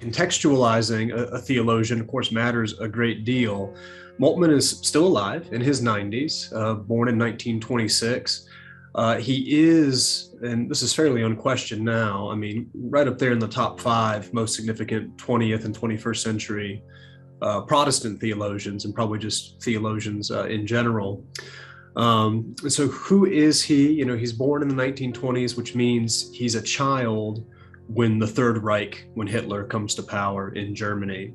contextualizing a theologian, of course, matters a great deal. Moltmann is still alive in his 90s, born in 1926. He is, and this is fairly unquestioned now, I mean, right up there in the top 5 most significant 20th and 21st century Protestant theologians, and probably just theologians in general. So who is he? You know, he's born in the 1920s, which means he's a child when the Third Reich, when Hitler comes to power in Germany.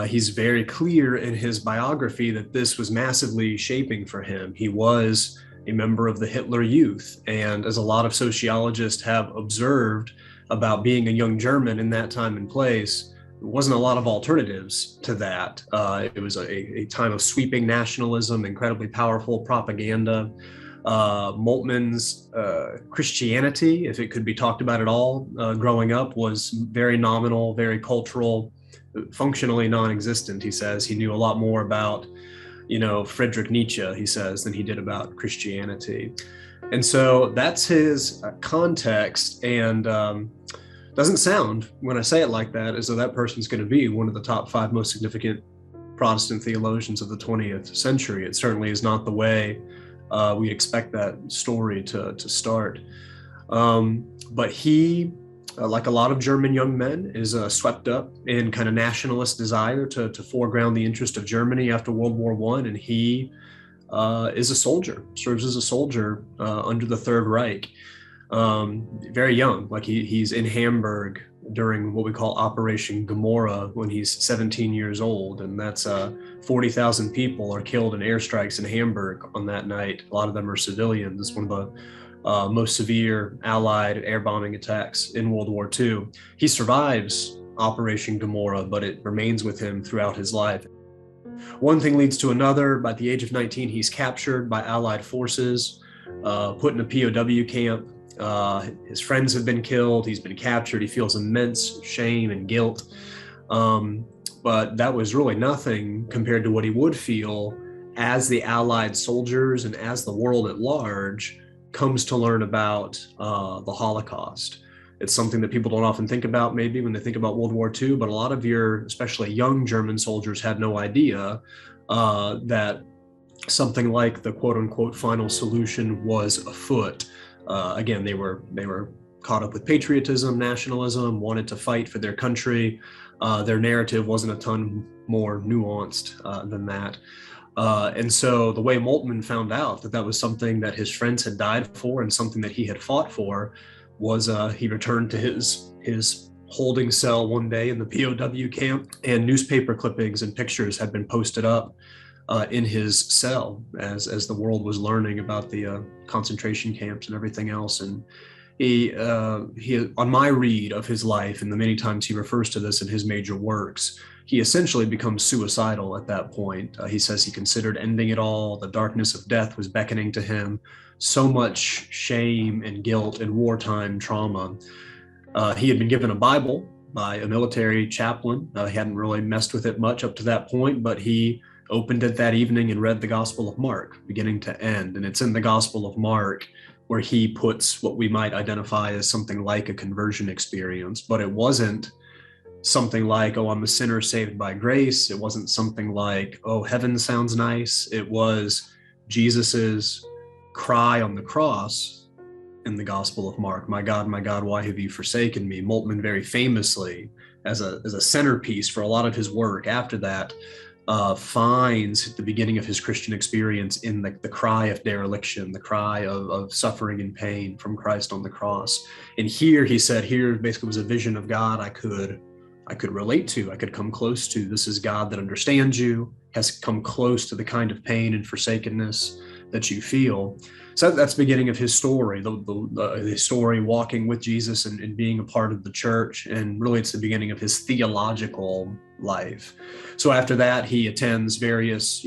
He's very clear in his biography that this was massively shaping for him. He was a member of the Hitler Youth, and as a lot of sociologists have observed about being a young German in that time and place, there wasn't a lot of alternatives to that. It was a time of sweeping nationalism, incredibly powerful propaganda. Moltmann's Christianity, if it could be talked about at all, growing up, was very nominal, very cultural, functionally non-existent. He says he knew a lot more about, you know, Friedrich Nietzsche, he says, than he did about Christianity. And so that's his context, and doesn't sound, when I say it like that, as though that person's going to be one of the top 5 most significant Protestant theologians of the 20th century. It certainly is not the way we expect that story to start. But he, like a lot of German young men, is swept up in kind of nationalist desire to foreground the interest of Germany after World War I, and he is a soldier, serves as a soldier under the Third Reich. Very young, like he's in Hamburg during what we call Operation Gamora when he's 17 years old, and that's 40,000 people are killed in airstrikes in Hamburg on that night. A lot of them are civilians. It's one of the most severe Allied air bombing attacks in World War II. He survives Operation Gamora, but it remains with him throughout his life. One thing leads to another. By the age of 19, he's captured by Allied forces, put in a POW camp. His friends have been killed. He's been captured. He feels immense shame and guilt. But that was really nothing compared to what he would feel as the Allied soldiers and as the world at large comes to learn about the Holocaust. It's something that people don't often think about maybe when they think about World War II, but a lot of your, especially young German soldiers, had no idea that something like the quote unquote final solution was afoot. Again, they were caught up with patriotism, nationalism, wanted to fight for their country. Their narrative wasn't a ton more nuanced than that. And so the way Moltmann found out that that was something that his friends had died for and something that he had fought for was he returned to his holding cell one day in the POW camp, and newspaper clippings and pictures had been posted up in his cell as the world was learning about the concentration camps and everything else. And he on my read of his life, and the many times he refers to this in his major works, he essentially becomes suicidal at that point. He says he considered ending it all. The darkness of death was beckoning to him. So much shame and guilt and wartime trauma. He had been given a Bible by a military chaplain. He hadn't really messed with it much up to that point, but he opened it that evening and read the Gospel of Mark, beginning to end. And it's in the Gospel of Mark where he puts what we might identify as something like a conversion experience, but it wasn't something like, oh, I'm a sinner saved by grace. It wasn't something like, oh, heaven sounds nice. It was Jesus's cry on the cross in the Gospel of Mark, my God, why have you forsaken me? Moltmann very famously, as a centerpiece for a lot of his work after that, finds the beginning of his Christian experience in the cry of dereliction, the cry of suffering and pain from Christ on the cross. And here, he said, here basically was a vision of God I could relate to, I could come close to. This is God that understands you, has come close to the kind of pain and forsakenness that you feel. So that's the beginning of his story, the story walking with Jesus and being a part of the church. And really it's the beginning of his theological life. So after that, he attends various,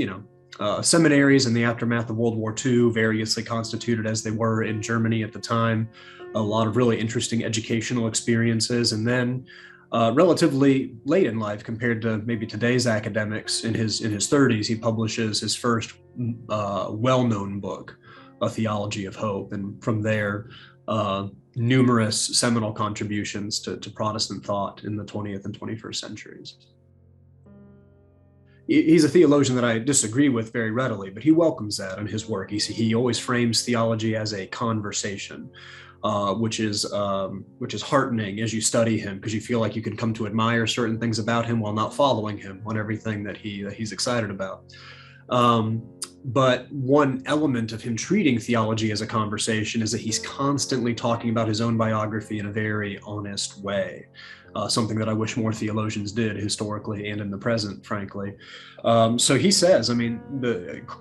seminaries in the aftermath of World War II, variously constituted as they were in Germany at the time, a lot of really interesting educational experiences. And then relatively late in life compared to maybe today's academics, in his 30s, he publishes his first well-known book, A Theology of Hope. And from there, numerous seminal contributions to Protestant thought in the 20th and 21st centuries. He's a theologian that I disagree with very readily, but he welcomes that in his work. He always frames theology as a conversation, which is heartening as you study him, because you feel like you can come to admire certain things about him while not following him on everything that he's excited about. But one element of him treating theology as a conversation is that he's constantly talking about his own biography in a very honest way. Something that I wish more theologians did historically and in the present, frankly. So he says,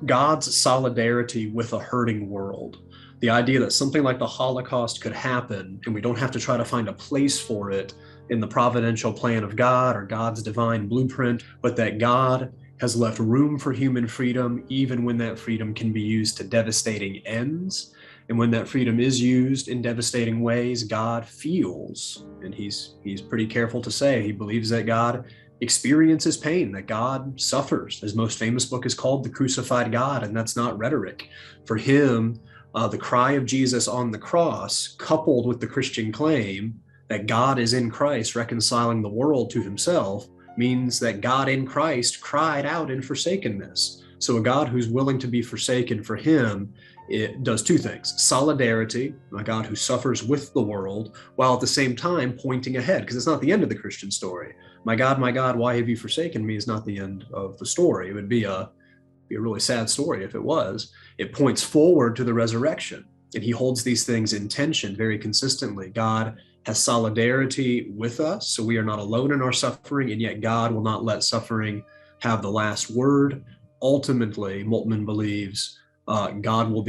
God's solidarity with a hurting world, the idea that something like the Holocaust could happen and we don't have to try to find a place for it in the providential plan of God or God's divine blueprint, but that God has left room for human freedom, even when that freedom can be used to devastating ends. And when that freedom is used in devastating ways, God feels, and he's pretty careful to say, he believes that God experiences pain, that God suffers. His most famous book is called The Crucified God, and that's not rhetoric. For him, the cry of Jesus on the cross, coupled with the Christian claim that God is in Christ reconciling the world to himself, means that God in Christ cried out in forsakenness. So a God who's willing to be forsaken, for him, it does two things: solidarity, a God who suffers with the world, while at the same time pointing ahead, because it's not the end of the Christian story. My God, why have you forsaken me is not the end of the story. It would be a really sad story if it was. It points forward to the resurrection, and he holds these things in tension very consistently. God has solidarity with us, so we are not alone in our suffering, and yet God will not let suffering have the last word. Ultimately, Moltmann believes God will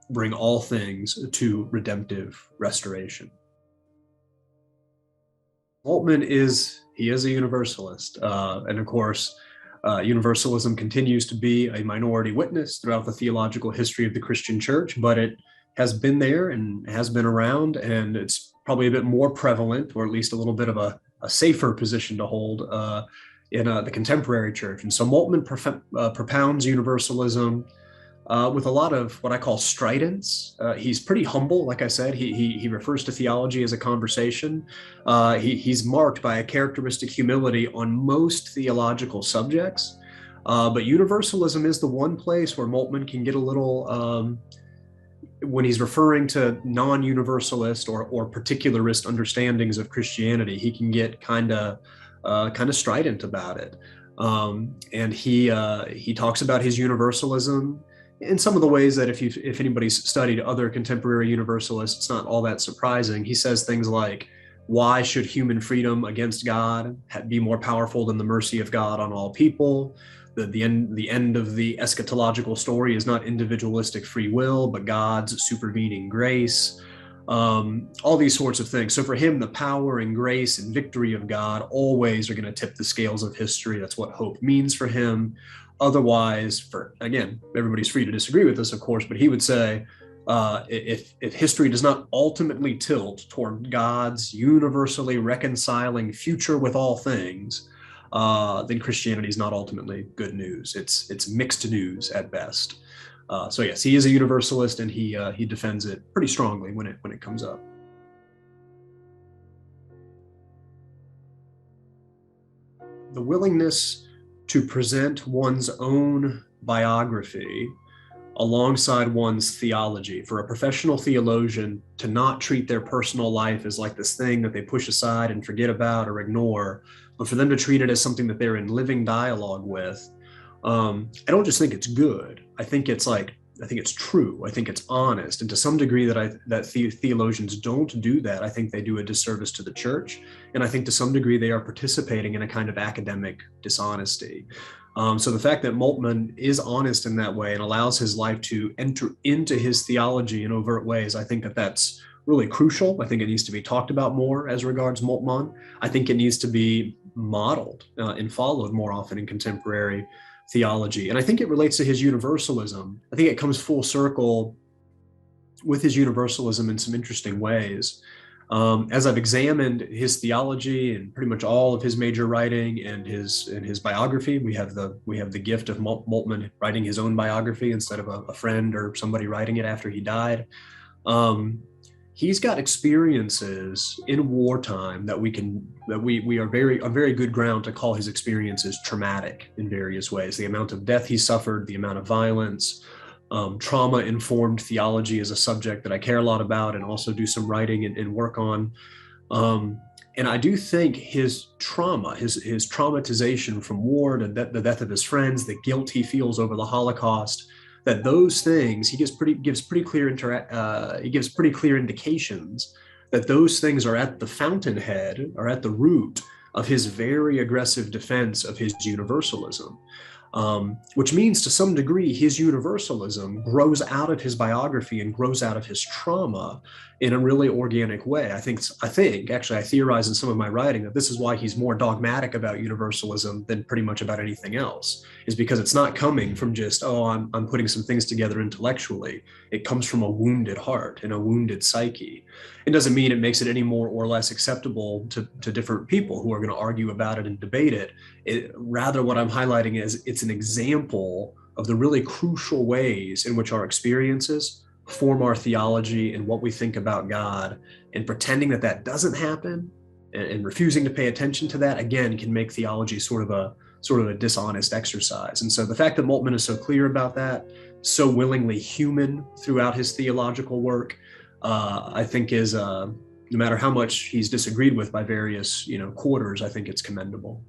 bring all things to redemptive restoration. Moltmann is a universalist, and of course, universalism continues to be a minority witness throughout the theological history of the Christian church, but it has been there and has been around, and it's probably a bit more prevalent, or at least a little bit of a safer position to hold in the contemporary church. And so Moltmann propounds universalism with a lot of what I call stridence. He's pretty humble, like I said. He refers to theology as a conversation. He's marked by a characteristic humility on most theological subjects. But universalism is the one place where Moltmann can get a little, when he's referring to non-universalist or particularist understandings of Christianity, he can get kind of strident about it. And he talks about his universalism in some of the ways that if anybody's studied other contemporary universalists, it's not all that surprising. He says things like, why should human freedom against God be more powerful than the mercy of God on all people? The end of the eschatological story is not individualistic free will, but God's supervening grace. All these sorts of things. So for him, the power and grace and victory of God always are going to tip the scales of history. That's what hope means for him. Otherwise, again, everybody's free to disagree with this, of course, but he would say, if history does not ultimately tilt toward God's universally reconciling future with all things, then Christianity is not ultimately good news. It's mixed news at best. So yes, he is a universalist, and he defends it pretty strongly when it comes up. The willingness to present one's own biography alongside one's theology, for a professional theologian to not treat their personal life as like this thing that they push aside and forget about or ignore, but for them to treat it as something that they're in living dialogue with. I don't just think it's good. I think it's true. I think it's honest. And to some degree that theologians don't do that, I think they do a disservice to the church. And I think to some degree they are participating in a kind of academic dishonesty. So the fact that Moltmann is honest in that way and allows his life to enter into his theology in overt ways, I think that's really crucial. I think it needs to be talked about more as regards Moltmann. I think it needs to be modeled and followed more often in contemporary theology. And I think it relates to his universalism. I think it comes full circle with his universalism in some interesting ways. As I've examined his theology and pretty much all of his major writing and his biography, we have the gift of Moltmann writing his own biography instead of a friend or somebody writing it after he died. he's got experiences in wartime that we are very on very good ground to call his experiences traumatic in various ways. The amount of death he suffered, the amount of violence, trauma-informed theology is a subject that I care a lot about and also do some writing and work on. And I do think his trauma, his traumatization from war, to the death of his friends, the guilt he feels over the Holocaust, that those things he gives pretty clear indications that those things are at the fountainhead, or at the root of his very aggressive defense of his universalism. Which means to some degree his universalism grows out of his biography and grows out of his trauma in a really organic way. I think actually I theorize in some of my writing that this is why he's more dogmatic about universalism than pretty much about anything else, is because it's not coming from just, oh, I'm putting some things together intellectually. It comes from a wounded heart and a wounded psyche. It doesn't mean it makes it any more or less acceptable to different people who are going to argue about it and debate it. Rather, what I'm highlighting is it's an example of the really crucial ways in which our experiences form our theology and what we think about God, and pretending that doesn't happen and refusing to pay attention to that, again, can make theology sort of a dishonest exercise. And so the fact that Moltmann is so clear about that, so willingly human throughout his theological work, I think is, no matter how much he's disagreed with by various quarters, I think it's commendable.